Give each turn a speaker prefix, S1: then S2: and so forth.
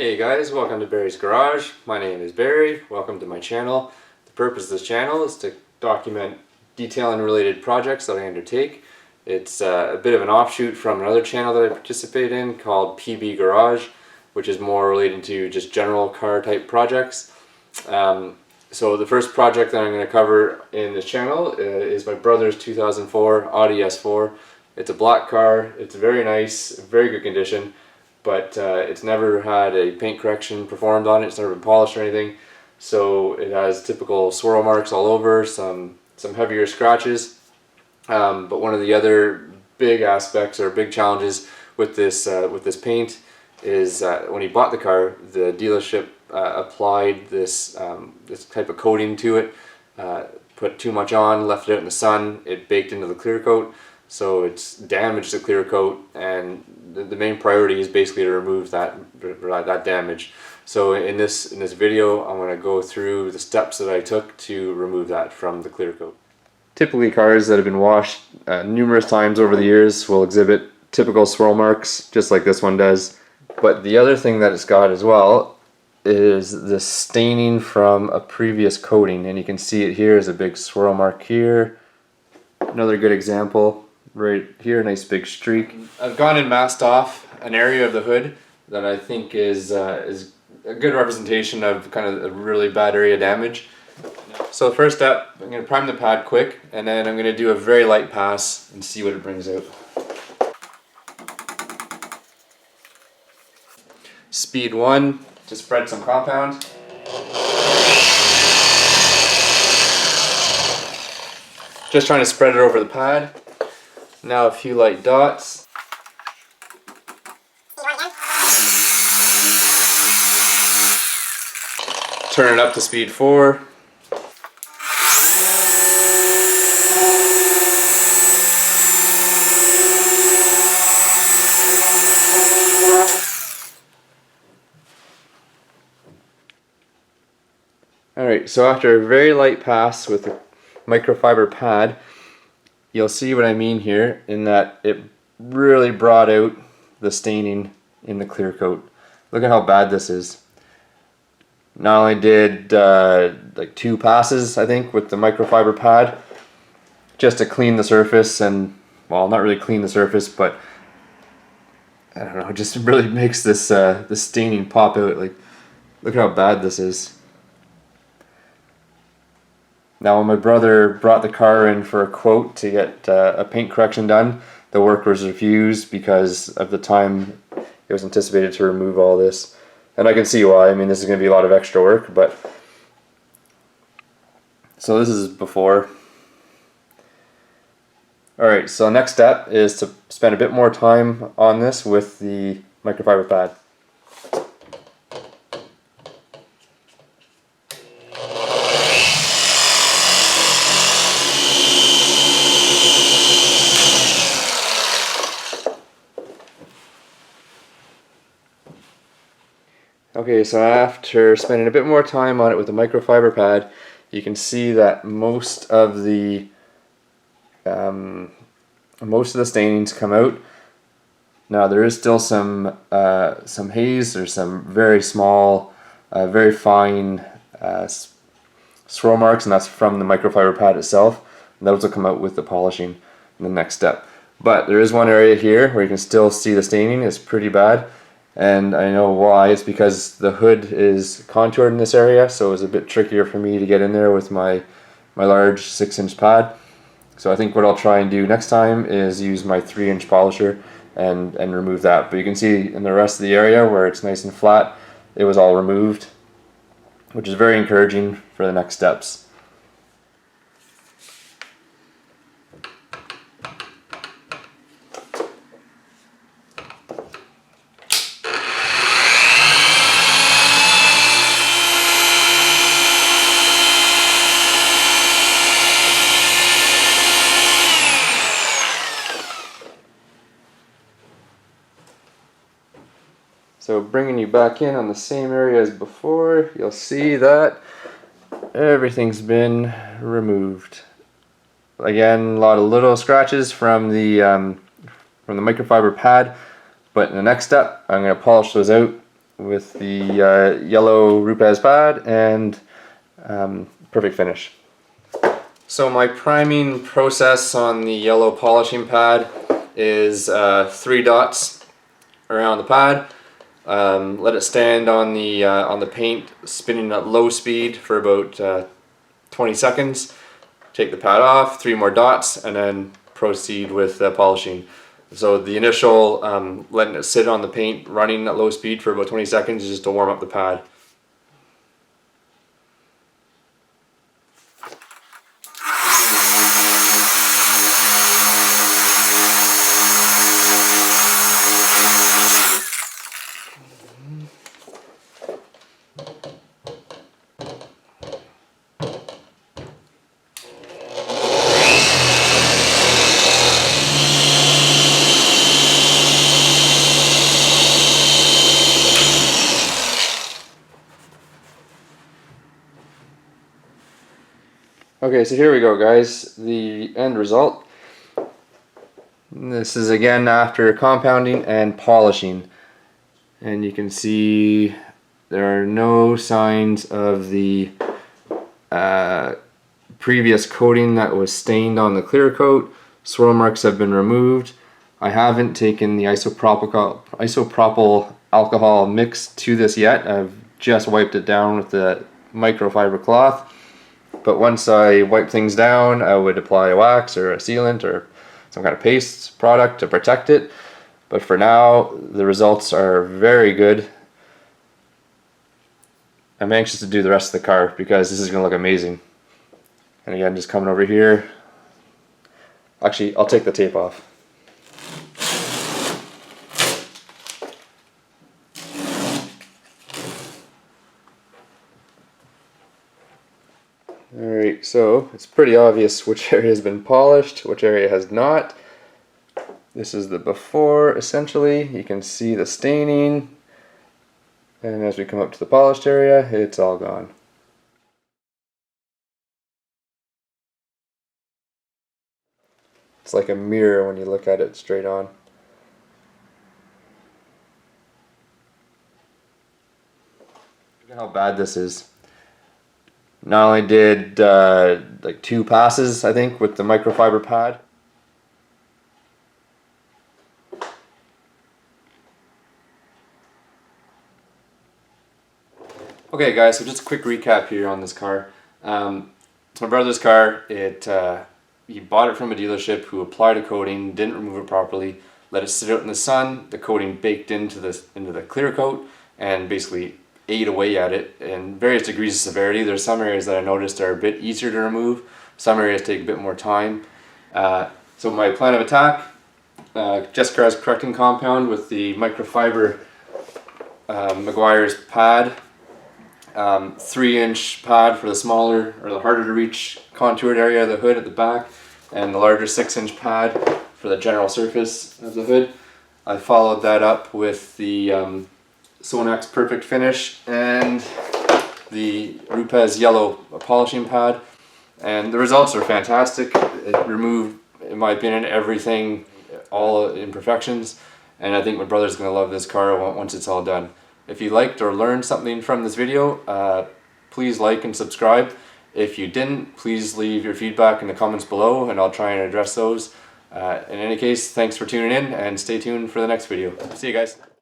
S1: Hey guys, welcome to Barry's Garage. My name is Barry. Welcome to my channel. The purpose of this channel is to document detailing related projects that I undertake. It's a bit of an offshoot from another channel that I participate in called PB Garage, which is more related to just general car type projects. So the first project that I'm going to cover in this channel is my brother's 2004 Audi S4. It's a black car. It's very nice, very good condition. But it's never had a paint correction performed on it. It's never been polished or anything. So it has typical swirl marks all over, some heavier scratches. But one of the other big aspects or big challenges with this paint is when he bought the car, the dealership applied this type of coating to it, put too much on, left it out in the sun, it baked into the clear coat. So it's damaged the clear coat, and the main priority is basically to remove that damage. So in this video, I'm going to go through the steps that I took to remove that from the clear coat. Typically, cars that have been washed numerous times over the years will exhibit typical swirl marks, just like this one does. But the other thing that it's got as well is the staining from a previous coating, and you can see it here is a big swirl mark here. Another good example. Right here, nice big streak. I've gone and masked off an area of the hood that I think is a good representation of kind of a really bad area damage. So the first step, I'm going to prime the pad quick, and then I'm going to do a very light pass and see what it brings out. Speed 1 to spread some compound. Just trying to spread it over the pad. Now a few light dots. Turn it up to speed 4. Alright, so after a very light pass with the microfiber pad, you'll see what I mean here in that it really brought out the staining in the clear coat. Look at how bad this is. Not only did like 2 passes, I think, with the microfiber pad just to clean the surface, and well, not really clean the surface, but I don't know, it just really makes this the staining pop out. Like, look how bad this is. Now, when my brother brought the car in for a quote to get a paint correction done, the work was refused because of the time it was anticipated to remove all this. And I can see why. I mean, this is going to be a lot of extra work, but... So this is before. Alright, so next step is to spend a bit more time on this with the microfiber pad. Okay, so after spending a bit more time on it with the microfiber pad, you can see that most of the stainings come out. Now there is still some haze. There's some very small, very fine swirl marks, and that's from the microfiber pad itself. And those will come out with the polishing in the next step. But there is one area here where you can still see the staining. It's pretty bad. And I know why. It's because the hood is contoured in this area, so it was a bit trickier for me to get in there with my large 6-inch pad. So I think what I'll try and do next time is use my 3-inch polisher and remove that. But you can see in the rest of the area where it's nice and flat, it was all removed, which is very encouraging for the next steps. So bringing you back in on the same area as before, you'll see that everything's been removed. Again, a lot of little scratches from the microfiber pad, but in the next step, I'm going to polish those out with the yellow Rupes pad and Perfect Finish. So my priming process on the yellow polishing pad is 3 dots around the pad. Let it stand on the paint, spinning at low speed for about 20 seconds. Take the pad off, 3 more dots, and then proceed with polishing. So the initial letting it sit on the paint, running at low speed for about 20 seconds is just to warm up the pad. Okay, so here we go, guys, the end result. This is again after compounding and polishing, and you can see there are no signs of the previous coating that was stained on the clear coat. Swirl marks have been removed. I haven't taken the isopropyl alcohol mix to this yet. I've just wiped it down with the microfiber cloth. But once I wipe things down, I would apply a wax or a sealant or some kind of paste product to protect it. But for now, the results are very good. I'm anxious to do the rest of the car because this is going to look amazing. And again, just coming over here. Actually, I'll take the tape off. Alright, so it's pretty obvious which area has been polished, which area has not. This is the before, essentially. You can see the staining. And as we come up to the polished area, it's all gone. It's like a mirror when you look at it straight on. Look at how bad this is. Not only did like 2 passes, I think, with the microfiber pad. Okay guys, so just a quick recap here on this car. It's my brother's car. He bought it from a dealership who applied a coating, didn't remove it properly, let it sit out in the sun. The coating baked into the clear coat and basically ate away at it in various degrees of severity. There's some areas that I noticed are a bit easier to remove. Some areas take a bit more time. So my plan of attack, Jescar Correcting Compound with the microfiber Meguiar's pad. 3-inch pad for the smaller or the harder to reach contoured area of the hood at the back, and the larger 6-inch pad for the general surface of the hood. I followed that up with the Sonax Perfect Finish and the Rupes Yellow polishing pad, and the results are fantastic. It removed, in my opinion, everything, all imperfections, and I think my brother's going to love this car once it's all done. If you liked or learned something from this video, please like and subscribe. If you didn't, please leave your feedback in the comments below and I'll try and address those. In any case, thanks for tuning in and stay tuned for the next video. See you guys.